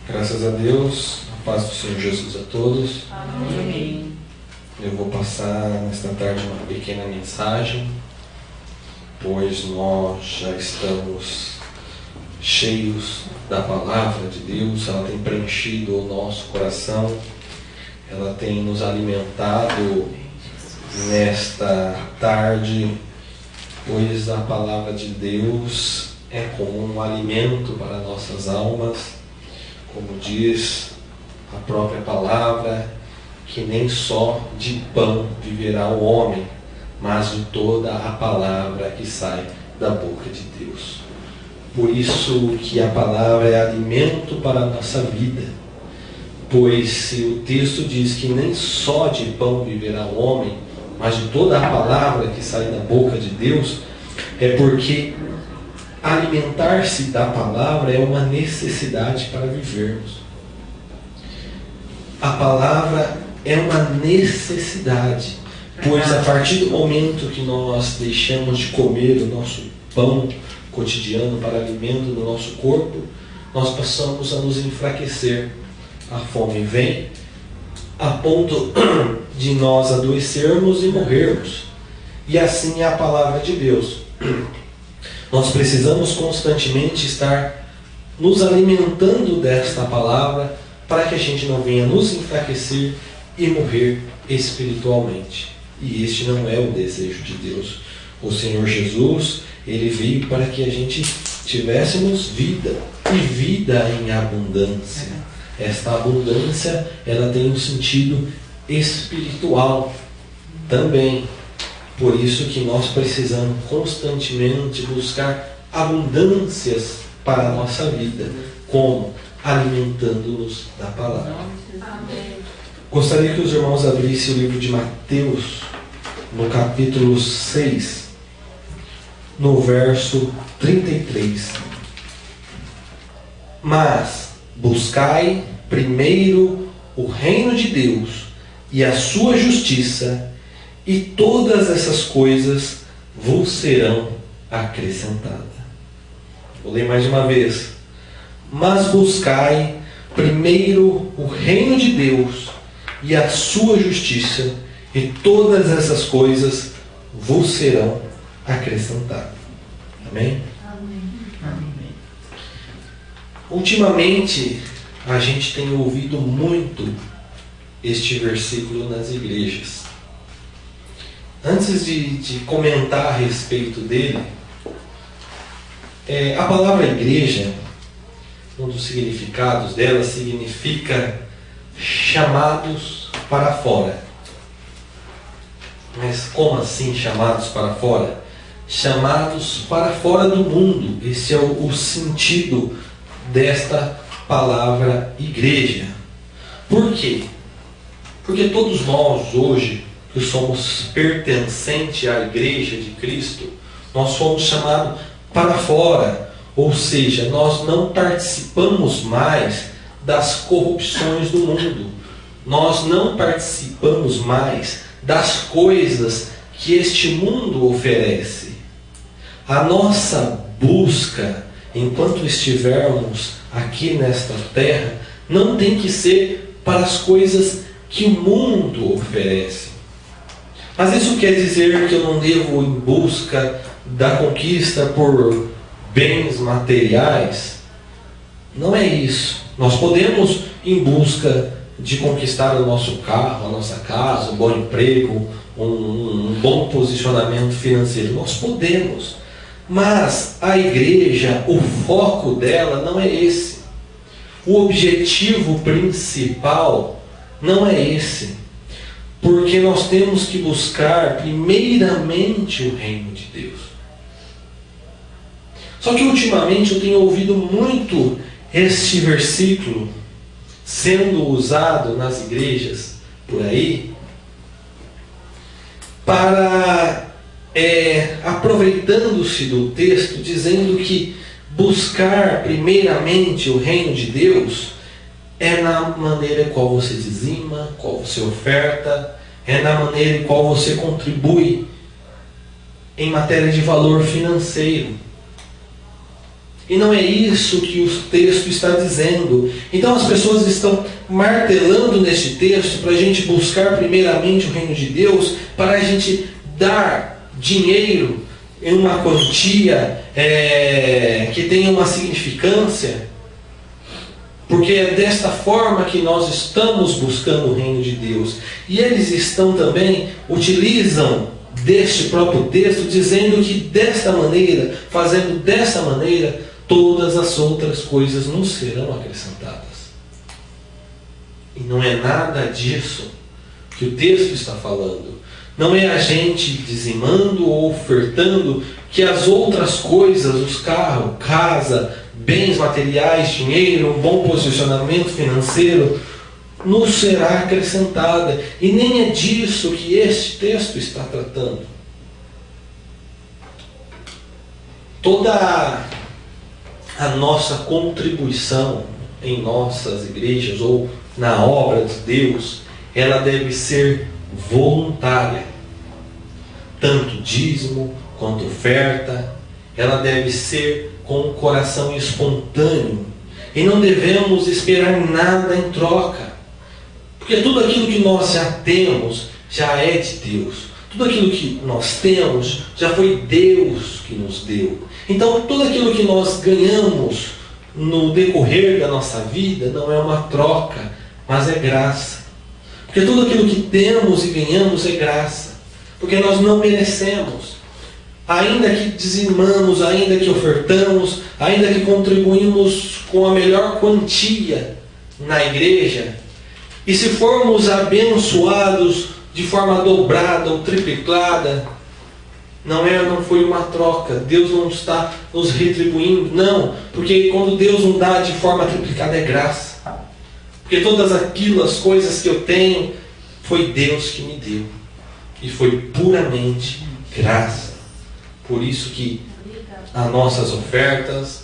Graças a Deus, a paz do Senhor Jesus a todos. Amém. Eu vou passar nesta tarde uma pequena mensagem, pois nós já estamos cheios da palavra de Deus. Ela tem preenchido o nosso coração, ela tem nos alimentado nesta tarde, pois a palavra de Deus é como um alimento para nossas almas. Como diz a própria palavra, que nem só de pão viverá o homem, mas de toda a palavra que sai da boca de Deus. Por isso que a palavra é alimento para a nossa vida, pois se o texto diz que nem só de pão viverá o homem, mas de toda a palavra que sai da boca de Deus, é porque alimentar-se da palavra é uma necessidade para vivermos. A palavra é uma necessidade, pois a partir do momento que nós deixamos de comer o nosso pão cotidiano para alimento do nosso corpo, nós passamos a nos enfraquecer. A fome vem a ponto de nós adoecermos e morrermos. E assim é a palavra de Deus. Nós precisamos constantemente estar nos alimentando desta palavra para que a gente não venha nos enfraquecer e morrer espiritualmente. E este não é o desejo de Deus. O Senhor Jesus, Ele veio para que a gente tivéssemos vida, e vida em abundância. Esta abundância, ela tem um sentido espiritual também. Por isso que nós precisamos constantemente buscar abundâncias para a nossa vida, como alimentando-nos da palavra. Amém. Gostaria que os irmãos abrissem o livro de Mateus, no capítulo 6, no verso 33. Mas buscai primeiro o reino de Deus e a sua justiça, e todas essas coisas vos serão acrescentadas. Vou ler mais uma vez. Mas buscai primeiro o reino de Deus e a sua justiça, e todas essas coisas vos serão acrescentadas. Amém? Amém. Ultimamente, a gente tem ouvido muito este versículo nas igrejas. Antes de comentar a respeito dele, a palavra igreja, um dos significados dela significa chamados para fora. Mas como assim chamados para fora? Chamados para fora do mundo. Esse é o sentido desta palavra igreja. Por quê? Porque todos nós hoje, que somos pertencentes à igreja de Cristo, nós fomos chamados para fora, ou seja, nós não participamos mais das corrupções do mundo, nós não participamos mais das coisas que este mundo oferece. A nossa busca, enquanto estivermos aqui nesta terra, não tem que ser para as coisas que o mundo oferece. Mas isso quer dizer que eu não devo ir em busca da conquista por bens materiais? Não é isso. Nós podemos ir em busca de conquistar o nosso carro, a nossa casa, um bom emprego, um bom posicionamento financeiro. Nós podemos. Mas a igreja, o foco dela não é esse. O objetivo principal não é esse. Porque nós temos que buscar primeiramente o reino de Deus. Só que ultimamente eu tenho ouvido muito este versículo sendo usado nas igrejas por aí para, aproveitando-se do texto, dizendo que buscar primeiramente o reino de Deus é na maneira em qual você dizima, qual você oferta, é na maneira em qual você contribui em matéria de valor financeiro. E não é isso que o texto está dizendo. Então as pessoas estão martelando neste texto para a gente buscar primeiramente o reino de Deus, para a gente dar dinheiro em uma quantia que tenha uma significância, porque é desta forma que nós estamos buscando o reino de Deus. E eles estão também, utilizam deste próprio texto, dizendo que desta maneira, fazendo dessa maneira, todas as outras coisas nos serão acrescentadas. E não é nada disso que o texto está falando. Não é a gente dizimando ou ofertando que as outras coisas, os carros, casa, bens materiais, dinheiro, um bom posicionamento financeiro, nos será acrescentada. E nem é disso que este texto está tratando. Toda a nossa contribuição em nossas igrejas ou na obra de Deus, ela deve ser voluntária. Tanto dízimo quanto oferta, ela deve ser com o coração espontâneo. E não devemos esperar nada em troca. Porque tudo aquilo que nós já temos, já é de Deus. Tudo aquilo que nós temos, já foi Deus que nos deu. Então, tudo aquilo que nós ganhamos no decorrer da nossa vida, não é uma troca, mas é graça. Porque tudo aquilo que temos e ganhamos é graça. Porque nós não merecemos. Ainda que dizimamos, ainda que ofertamos, ainda que contribuímos com a melhor quantia na igreja, e se formos abençoados de forma dobrada ou triplicada, não foi uma troca. Deus não está nos retribuindo, não. Porque quando Deus nos dá de forma triplicada é graça. Porque todas aquelas coisas que eu tenho, foi Deus que me deu. E foi puramente graça. Por isso que as nossas ofertas,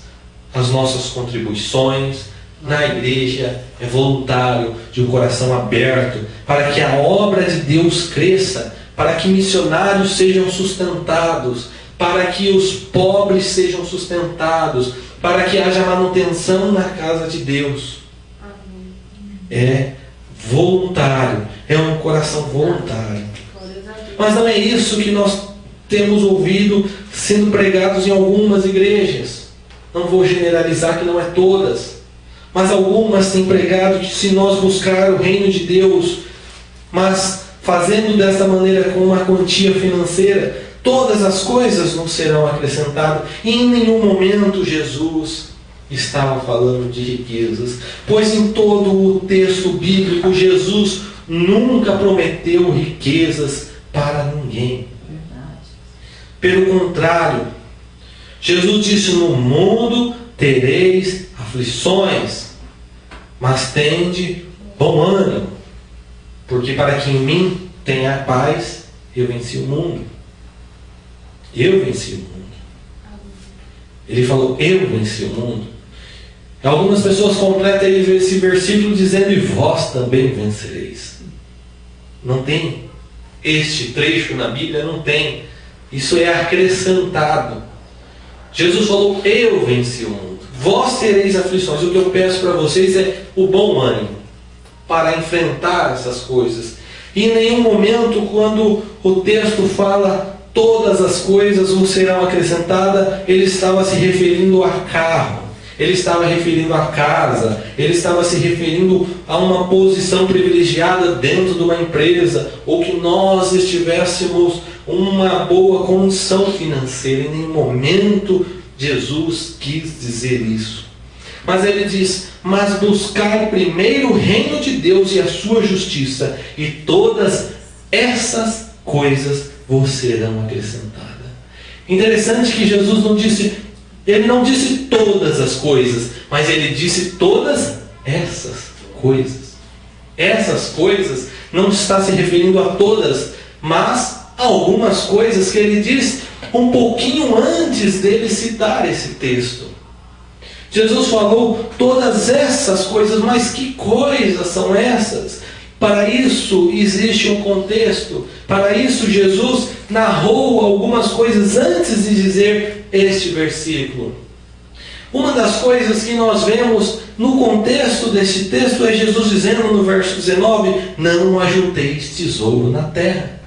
as nossas contribuições na igreja é voluntário, de um coração aberto, para que a obra de Deus cresça, para que missionários sejam sustentados, para que os pobres sejam sustentados, para que haja manutenção na casa de Deus. É voluntário, é um coração voluntário. Mas não é isso que nós temos ouvido sendo pregados em algumas igrejas. Não vou generalizar, que não é todas, mas algumas têm pregado que se nós buscar o reino de Deus, mas fazendo dessa maneira com uma quantia financeira, todas as coisas nos serão acrescentadas. E em nenhum momento Jesus estava falando de riquezas, pois em todo o texto bíblico Jesus nunca prometeu riquezas para ninguém. Pelo contrário, Jesus disse: no mundo tereis aflições, mas tende bom ânimo, porque para que em mim tenha paz, eu venci o mundo. Eu venci o mundo. Ele falou: eu venci o mundo. Algumas pessoas completam esse versículo dizendo: e vós também vencereis. Não tem este trecho na Bíblia, não tem. Isso é acrescentado. Jesus falou: eu venci o mundo. Vós tereis aflições. O que eu peço para vocês é o bom ânimo para enfrentar essas coisas. E em nenhum momento, quando o texto fala todas as coisas vos serão acrescentadas, ele estava se referindo a carro, ele estava referindo a casa, ele estava se referindo a uma posição privilegiada dentro de uma empresa, ou que nós estivéssemos uma boa condição financeira. Em nenhum momento Jesus quis dizer isso. Mas ele diz: mas buscar primeiro o reino de Deus e a sua justiça, e todas essas coisas vos serão acrescentadas. Interessante que Jesus não disse, ele não disse todas as coisas, mas ele disse todas essas coisas. Essas coisas não está se referindo a todas, mas a algumas coisas que ele diz um pouquinho antes dele citar esse texto. Jesus falou todas essas coisas, mas que coisas são essas? Para isso existe um contexto. Para isso Jesus narrou algumas coisas antes de dizer este versículo. Uma das coisas que nós vemos no contexto desse texto é Jesus dizendo no verso 19: não ajunteis tesouro na terra.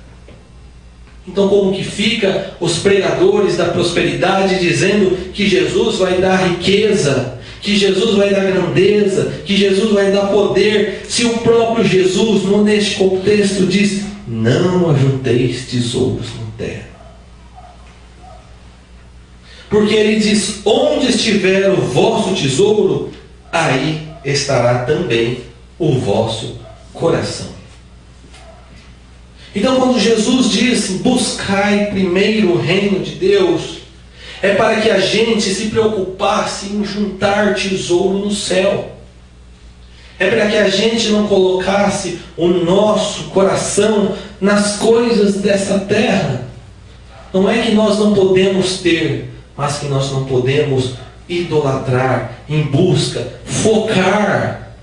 Então, como que fica os pregadores da prosperidade dizendo que Jesus vai dar riqueza, que Jesus vai dar grandeza, que Jesus vai dar poder, se o próprio Jesus, neste contexto, diz: não ajunteis tesouros na terra? Porque ele diz: onde estiver o vosso tesouro, aí estará também o vosso coração. Então, quando Jesus diz: buscai primeiro o reino de Deus, é para que a gente se preocupasse em juntar tesouro no céu. É para que a gente não colocasse o nosso coração nas coisas dessa terra. Não é que nós não podemos ter, mas que nós não podemos idolatrar, em busca, focar,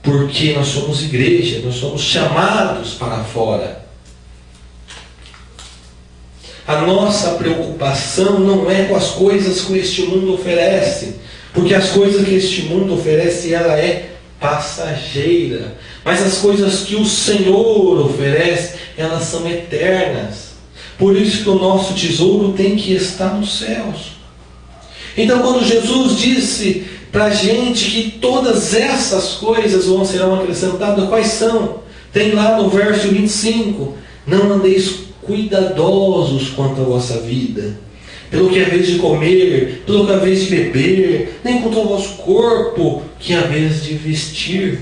porque nós somos igreja, nós somos chamados para fora. A nossa preocupação não é com as coisas que este mundo oferece, porque as coisas que este mundo oferece, ela é passageira, mas as coisas que o Senhor oferece, elas são eternas. Por isso que o nosso tesouro tem que estar nos céus. Então, quando Jesus disse para a gente que todas essas coisas serão acrescentadas, quais são? Tem lá no verso 25: não andeis cuidadosos quanto à vossa vida, pelo que é vez de comer, pelo que é vez de beber, nem quanto ao vosso corpo, que é vez de vestir.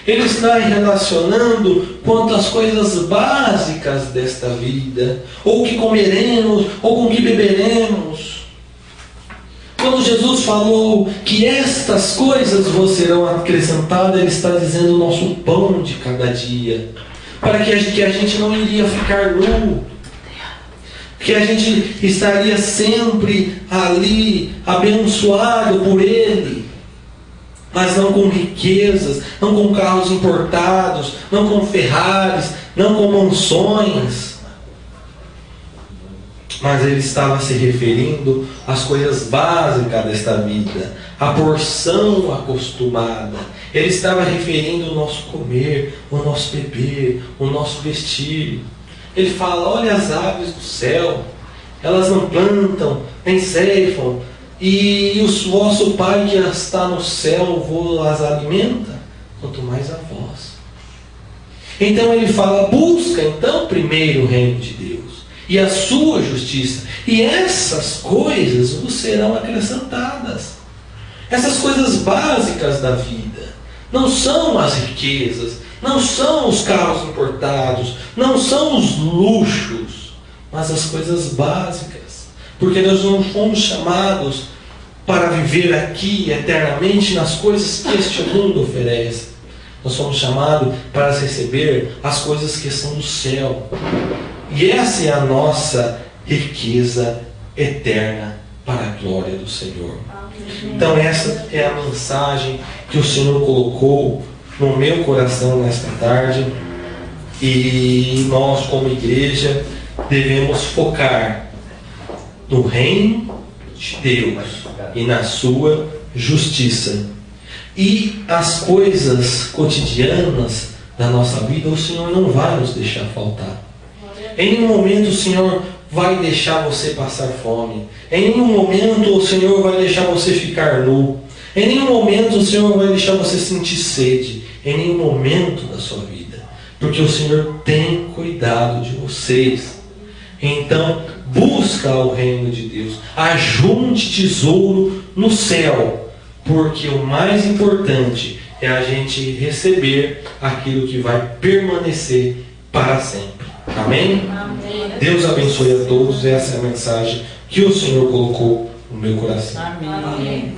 Ele está relacionando quanto às coisas básicas desta vida, ou o que comeremos, ou com o que beberemos. Quando Jesus falou que estas coisas vos serão acrescentadas, Ele está dizendo o nosso pão de cada dia, para que a gente não iria ficar nu, que a gente estaria sempre ali, abençoado por Ele, mas não com riquezas, não com carros importados, não com Ferraris, não com mansões. Mas Ele estava se referindo às coisas básicas desta vida, a porção acostumada. Ele estava referindo o nosso comer, o nosso beber, o nosso vestir. Ele fala: olha as aves do céu, elas não plantam, nem ceifam, e o vosso Pai que está no céu vos as alimenta, quanto mais a vós. Então ele fala: busca então primeiro o reino de Deus e a sua justiça, e essas coisas vos serão acrescentadas. Essas coisas básicas da vida não são as riquezas, não são os carros importados, não são os luxos, mas as coisas básicas. Porque nós não fomos chamados para viver aqui eternamente nas coisas que este mundo oferece. Nós somos chamados para receber as coisas que são do céu. E essa é a nossa riqueza eterna para a glória do Senhor. Então essa é a mensagem que o Senhor colocou no meu coração nesta tarde. E nós, como igreja, devemos focar no reino de Deus e na sua justiça. E as coisas cotidianas da nossa vida, o Senhor não vai nos deixar faltar. Em nenhum momento o Senhor vai deixar você passar fome. Em nenhum momento o Senhor vai deixar você ficar nu. Em nenhum momento o Senhor vai deixar você sentir sede. Em nenhum momento da sua vida. Porque o Senhor tem cuidado de vocês. Então, busca o reino de Deus. Ajunte tesouro no céu. Porque o mais importante é a gente receber aquilo que vai permanecer para sempre. Amém? Amém. Deus abençoe a todos. Essa é a mensagem que o Senhor colocou no meu coração. Amém.